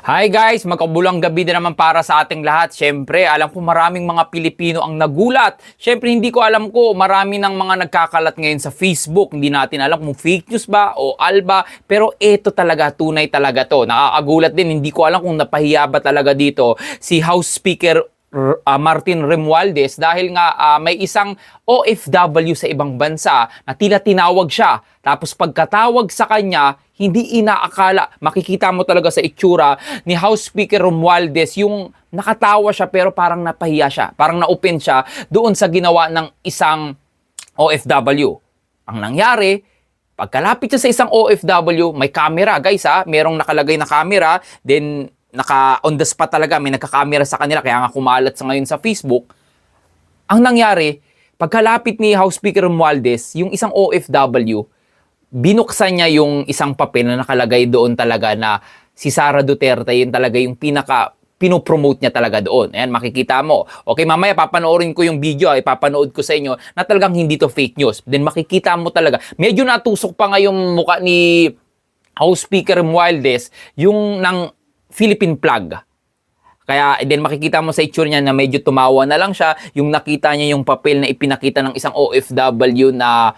Hi guys, magkabulang gabi din naman para sa ating lahat. Siyempre, alam ko maraming mga Pilipino ang nagulat. Siyempre, hindi ko alam ko marami ng mga nagkakalat ngayon sa Facebook. Hindi natin alam kung fake news ba o alba. Pero ito talaga, tunay talaga to. Nakakagulat din, hindi ko alam kung napahiya ba talaga dito si House Speaker Martin Romualdez dahil nga may isang OFW sa ibang bansa na tila tinawag siya. Tapos pagkatawag sa kanya, hindi inaakala, makikita mo talaga sa itsura ni House Speaker Romualdez yung nakatawa siya pero parang napahiya siya, parang na-open siya doon sa ginawa ng isang OFW. Ang nangyari, pagkalapit siya sa isang OFW, may camera guys merong nakalagay na camera, then on the spot talaga, may nagka-camera sa kanila, kaya nga kumalat sa ngayon sa Facebook. Ang nangyari, pagkalapit ni House Speaker Romualdez, yung isang OFW, binuksan niya yung isang papel na nakalagay doon talaga na si Sara Duterte, yun talaga yung pinopromote niya talaga doon. Ayan, makikita mo. Okay, mamaya papanoorin ko yung video, ipapanood ko sa inyo na talagang hindi to fake news. Then makikita mo talaga, medyo natusok pa nga yung mukha ni House Speaker Romualdez, yung ng Philippine flag. Kaya then makikita mo sa itsura niya na medyo tumawa na lang siya, yung nakita niya yung papel na ipinakita ng isang OFW na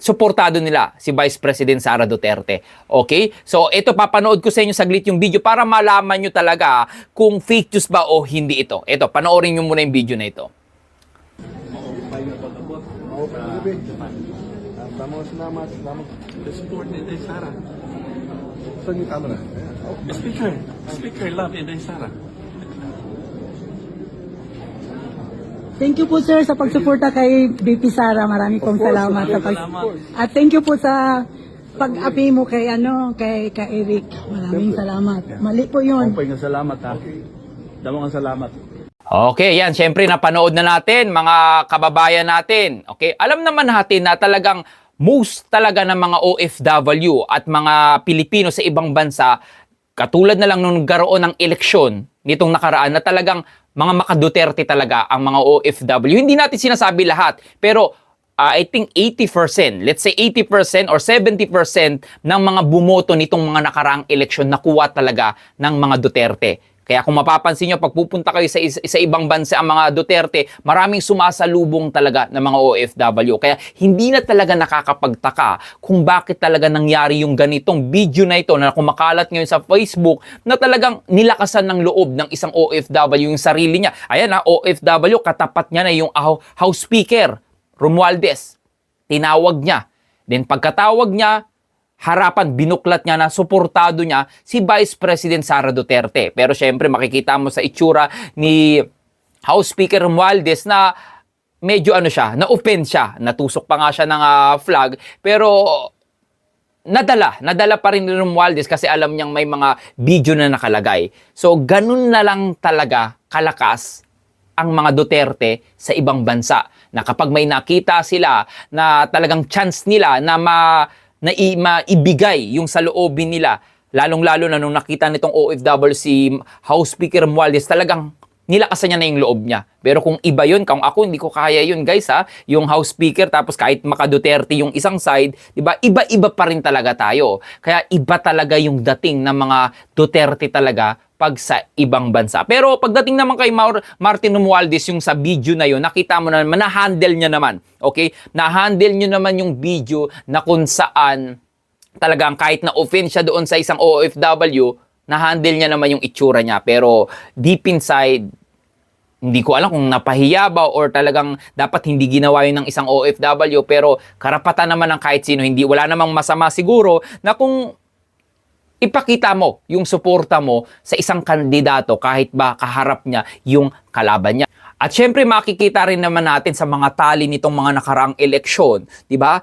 suportado nila si Vice President Sara Duterte. Okay? So, ito papanood ko sa inyo saglit yung video para malaman nyo talaga kung fake news ba o hindi ito. Ito, panoorin nyo muna yung video na ito. Support Inday Sara. Saan yung camera? Speaker, love Inday Sara. Thank you po sir sa pagsuporta kay BP Sara. Marami pong salamat sa At thank you po sa pag-api mo kay Eric. Maraming salamat. Mali po 'yun. Nga salamat ha. Damo nga salamat. Okay, yan. Siyempre, napanood na natin, mga kababayan natin. Okay, alam naman natin na talagang most talaga ng mga OFW at mga Pilipino sa ibang bansa, katulad na lang nung nagkaroon ng eleksyon nitong nakaraan na talagang mga maka-Duterte talaga ang mga OFW. Hindi natin sinasabi lahat, pero I think 80%, let's say 80% or 70% ng mga bumoto nitong mga nakaraang eleksyon nakuha talaga ng mga Duterte. Kaya kung mapapansin nyo, pag pupunta kayo sa ibang bansa ang mga Duterte, maraming sumasalubong talaga ng mga OFW. Kaya hindi na talaga nakakapagtaka kung bakit talaga nangyari yung ganitong video na ito na kumakalat ngayon sa Facebook na talagang nilakasan ng loob ng isang OFW yung sarili niya. Ayan OFW, katapat niya na yung House Speaker, Romualdez. Tinawag niya. Then pagkatawag niya, harapan, binuklat niya na suportado niya si Vice President Sara Duterte. Pero syempre makikita mo sa itsura ni House Speaker Romualdez na medyo na-offend siya. Natusok pa nga siya ng flag. Pero nadala pa rin ni Romualdez kasi alam niyang may mga video na nakalagay. So ganun na lang talaga kalakas ang mga Duterte sa ibang bansa. Na kapag may nakita sila na talagang chance nila na maibigay yung saloobin nila, lalong-lalo na nung nakita nitong OFW si House Speaker Romualdez, talagang nilakasan niya na yung loob niya. Pero kung iba yun, kung ako, hindi ko kaya yun guys yung House Speaker, tapos kahit maka-Duterte yung isang side, diba, iba-iba pa rin talaga tayo. Kaya iba talaga yung dating ng mga Duterte talaga pag sa ibang bansa. Pero pagdating naman kay Martin Romualdez, yung sa video na yun, nakita mo naman, na-handle niya naman. Okay? Na-handle niya naman yung video na kung saan talagang kahit na-offend siya doon sa isang OFW, na-handle niya naman yung itsura niya. Pero deep inside, hindi ko alam kung napahiya ba or talagang dapat hindi ginawa yun ng isang OFW. Pero karapatan naman ng kahit sino. Wala namang masama siguro na kung ipakita mo yung suporta mo sa isang kandidato kahit ba kaharap niya yung kalaban niya. At syempre makikita rin naman natin sa mga tali nitong mga nakaraang eleksyon, di ba?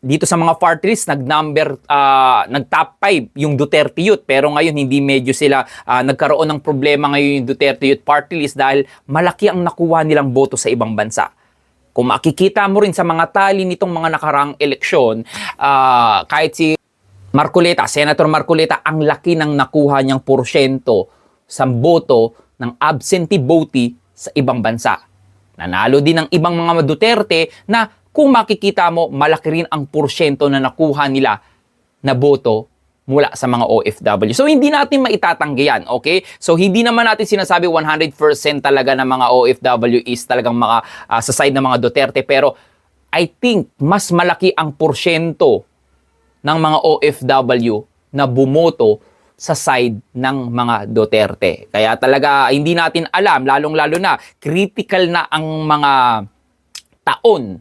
Dito sa mga party list, nag-top 5 yung Duterte Youth. Pero ngayon, hindi medyo sila nagkaroon ng problema ngayon yung Duterte Youth party list dahil malaki ang nakuha nilang boto sa ibang bansa. Kung makikita mo rin sa mga tali nitong mga nakaraang eleksyon, kahit si Marcoleta, Senator Marcoleta, ang laki ng nakuha niyang porsyento sa boto ng absentee votee sa ibang bansa. Nanalo din ng ibang mga Duterte na kung makikita mo, malaki rin ang porsyento na nakuha nila na boto mula sa mga OFW. So, hindi natin maitatanggi yan, okay? So, hindi naman natin sinasabi 100% talaga na mga OFW is talagang sa side ng mga Duterte. Pero, I think, mas malaki ang porsyento ng mga OFW na bumoto sa side ng mga Duterte. Kaya talaga, hindi natin alam, lalong-lalo na, critical na ang mga taon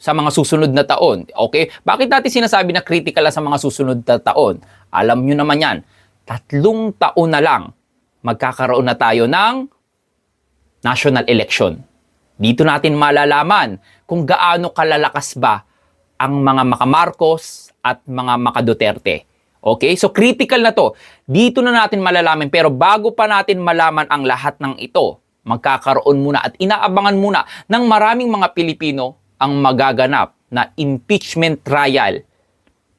sa mga susunod na taon. Okay? Bakit natin sinasabi na critical na sa mga susunod na taon? Alam nyo naman yan, 3 taon na lang, magkakaroon na tayo ng national election. Dito natin malalaman kung gaano kalalakas ba ang mga Maka-Marcos at mga Maka-Duterte. Okay? So critical na to. Dito na natin malalaman. Pero bago pa natin malaman ang lahat ng ito, magkakaroon muna at inaabangan muna ng maraming mga Pilipino ang magaganap na impeachment trial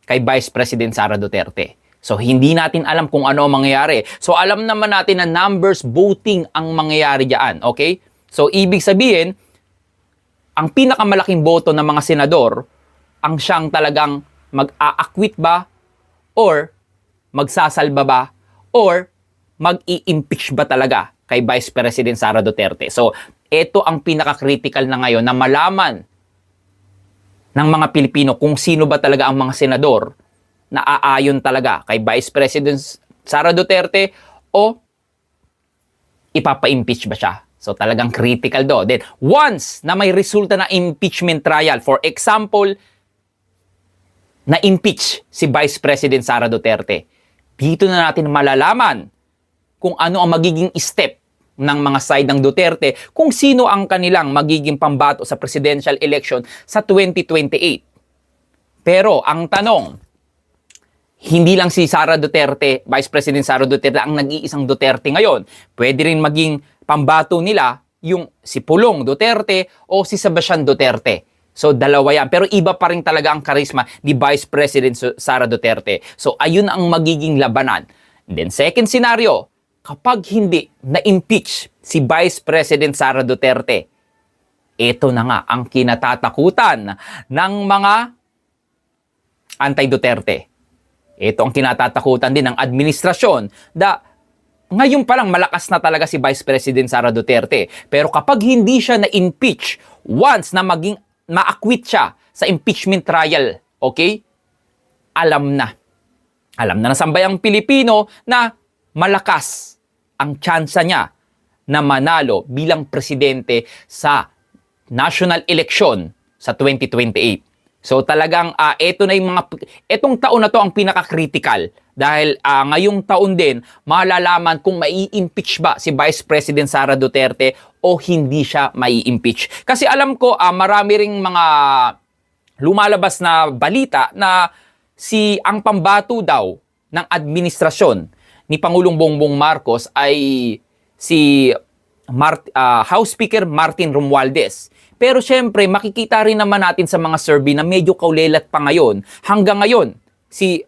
kay Vice President Sara Duterte. So, hindi natin alam kung ano ang mangyayari. So, alam naman natin na numbers voting ang mangyayari diyan. Okay? So, ibig sabihin, ang pinakamalaking boto ng mga senador, ang siyang talagang mag-a-acquit ba or magsasalba ba or mag-i-impeach ba talaga kay Vice President Sara Duterte. So, ito ang pinaka-critical na ngayon na malaman ng mga Pilipino kung sino ba talaga ang mga senador na aayon talaga kay Vice President Sara Duterte o ipapa-impeach ba siya. So talagang critical do. Then once na may resulta na impeachment trial, for example, na-impeach si Vice President Sara Duterte, dito na natin malalaman kung ano ang magiging step ng mga side ng Duterte, kung sino ang kanilang magiging pambato sa presidential election sa 2028. Pero ang tanong, hindi lang si Sara Duterte, Vice President Sara Duterte ang nag-iisang Duterte ngayon. Pwede rin maging pambato nila yung si Pulong Duterte o si Sebastian Duterte. So dalawa yan. Pero iba pa rin talaga ang karisma ni Vice President Sara Duterte. So ayun ang magiging labanan. And then second scenario, kapag hindi na-impeach si Vice President Sara Duterte, ito na nga ang kinatatakutan ng mga anti-Duterte. Ito ang kinatatakutan din ng administrasyon ngayon pa lang malakas na talaga si Vice President Sara Duterte. Pero kapag hindi siya na-impeach, once na ma-acquit siya sa impeachment trial, okay? Alam na ng sambayang Pilipino na malakas ang tsansa niya na manalo bilang presidente sa national election sa 2028. So talagang etong taon na to ang pinaka-critical dahil ngayong taon din malalaman kung mai-impeach ba si Vice President Sara Duterte o hindi siya mai-impeach. Kasi alam ko marami ring mga lumalabas na balita na ang pambato daw ng administrasyon ni Pangulong Bongbong Marcos ay si House Speaker Martin Romualdez. Pero syempre, makikita rin naman natin sa mga survey na medyo kaulelat pa ngayon. Hanggang ngayon, si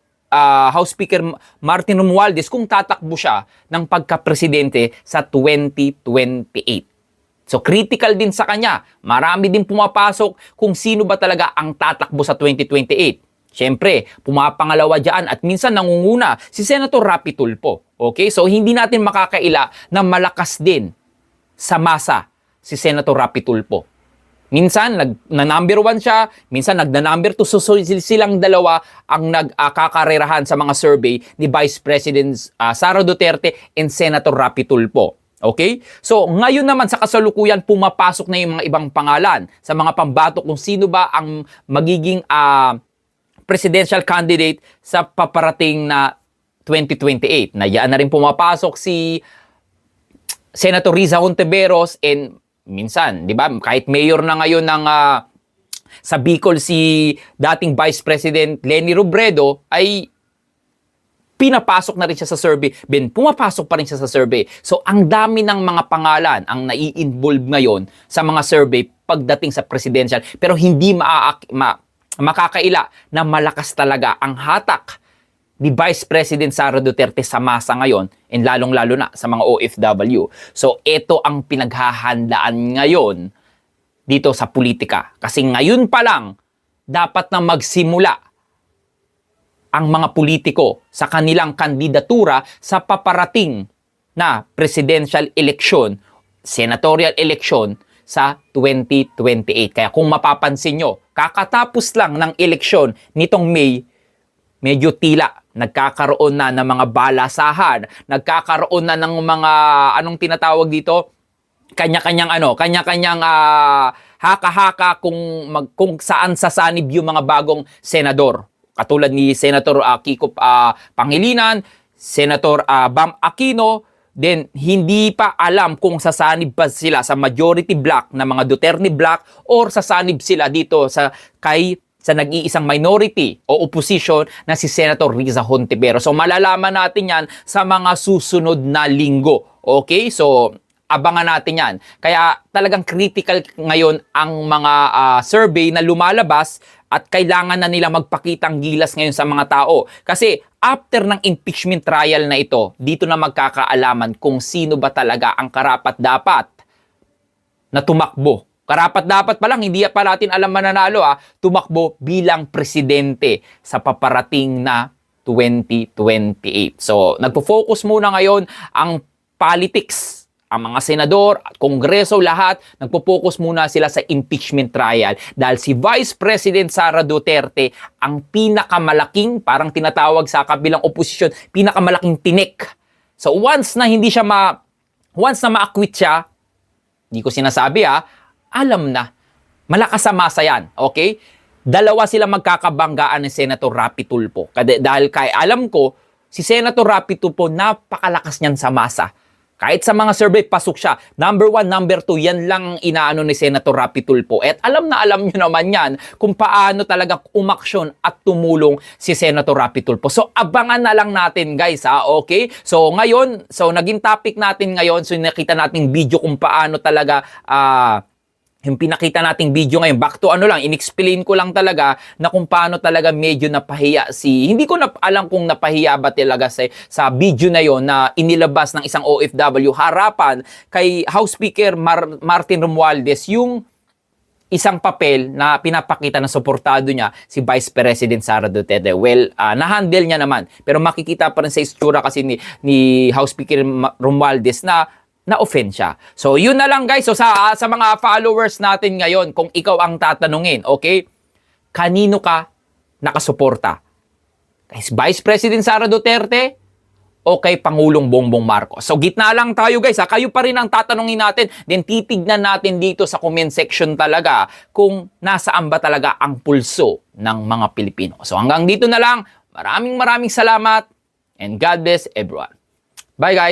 House Speaker Martin Romualdez kung tatakbo siya ng pagka-presidente sa 2028. So critical din sa kanya. Marami din pumapasok kung sino ba talaga ang tatakbo sa 2028. Siyempre, pumapangalawa dyan at minsan nangunguna si Senator Rapi Tulfo. Okay? So, hindi natin makakaila na malakas din sa masa si Senator Rapi Tulfo. Minsan, na-number 1 siya, minsan nagna-number 2. So, silang dalawa ang nagkakarerahan sa mga survey ni Vice President Sara Duterte and Senator Rapi Tulfo. Okay? So, ngayon naman sa kasalukuyan, pumapasok na yung mga ibang pangalan sa mga pambato kung sino ba ang magiging presidential candidate sa paparating na 2028. Yan na rin pumapasok si Senator Riza Hontiveros and minsan, di ba, kahit mayor na ngayon ng sa Bicol si dating Vice President Leni Robredo ay pinapasok na rin siya sa survey. Pumapasok pa rin siya sa survey. So, ang dami ng mga pangalan ang nai-involve ngayon sa mga survey pagdating sa presidential pero hindi makakaila na malakas talaga ang hatak ni Vice President Sara Duterte sa masa ngayon and lalong-lalo na sa mga OFW. So, ito ang pinaghahandaan ngayon dito sa politika. Kasi ngayon pa lang, dapat na magsimula ang mga politiko sa kanilang kandidatura sa paparating na presidential election, senatorial election sa 2028. Kaya kung mapapansin nyo, kakatapos lang ng eleksyon nitong May, medyo tila nagkakaroon na ng mga balasahan, nagkakaroon na ng mga anong tinatawag dito, kanya-kanyang haka-haka kung saan sasanib yung mga bagong senador. Katulad ni Senator Kiko Pangilinan, Senator Bam Aquino, then hindi pa alam kung sasanib pa sila sa majority block na mga Duterte block or sasanib sila dito sa nag-iisang minority o opposition na si Senator Riza Hontiveros. So malalaman natin yan sa mga susunod na linggo. Okay? So abangan natin yan. Kaya talagang critical ngayon ang mga survey na lumalabas at kailangan na nila magpakitang gilas ngayon sa mga tao. Kasi after ng impeachment trial na ito, dito na magkakaalaman kung sino ba talaga ang karapat-dapat na tumakbo. Karapat-dapat pa lang, hindi pa natin alam mananalo tumakbo bilang presidente sa paparating na 2028. So, nagpo-focus muna ngayon ang politics. Ang mga senador at kongreso lahat, nagpo-focus muna sila sa impeachment trial dahil si Vice President Sara Duterte ang pinakamalaking, parang tinatawag sa kabilang oposisyon, pinakamalaking tinik. So once na ma-acquit siya, hindi ko sinasabi alam na, malakas sa masa yan, okay? Dalawa sila magkakabanggaan ni Senator Rapi Tulfo. Dahil alam ko, si Senator Rapi Tulfo napakalakas niyan sa masa. Kahit sa mga survey, pasok siya. Number 1, number 2, yan lang inaano ni Senator Rapi Tulfo. At alam nyo naman yan kung paano talaga umaksyon at tumulong si Senator Rapi Tulfo. So, abangan na lang natin, guys, okay? So, ngayon, naging topic natin ngayon, so nakita nating video kung paano talaga, yung pinakita nating video ngayon, back to in-explain ko lang talaga na kung paano talaga medyo napahiya hindi ko alam kung napahiya ba talaga sa video na yon na inilabas ng isang OFW harapan kay House Speaker Martin Romualdez yung isang papel na pinapakita na suportado niya si Vice President Sara Duterte. Well, na-handle niya naman. Pero makikita pa rin sa istura kasi ni House Speaker Romualdez na-offend siya. So, yun na lang guys. So, sa mga followers natin ngayon, kung ikaw ang tatanungin, okay, kanino ka nakasuporta? Kay Vice President Sara Duterte o kay Pangulong Bongbong Marcos? So, gitna lang tayo guys. Kayo pa rin ang tatanungin natin. Then, titignan natin dito sa comment section talaga kung nasaan ba talaga ang pulso ng mga Pilipino. So, hanggang dito na lang. Maraming salamat and God bless everyone. Bye guys!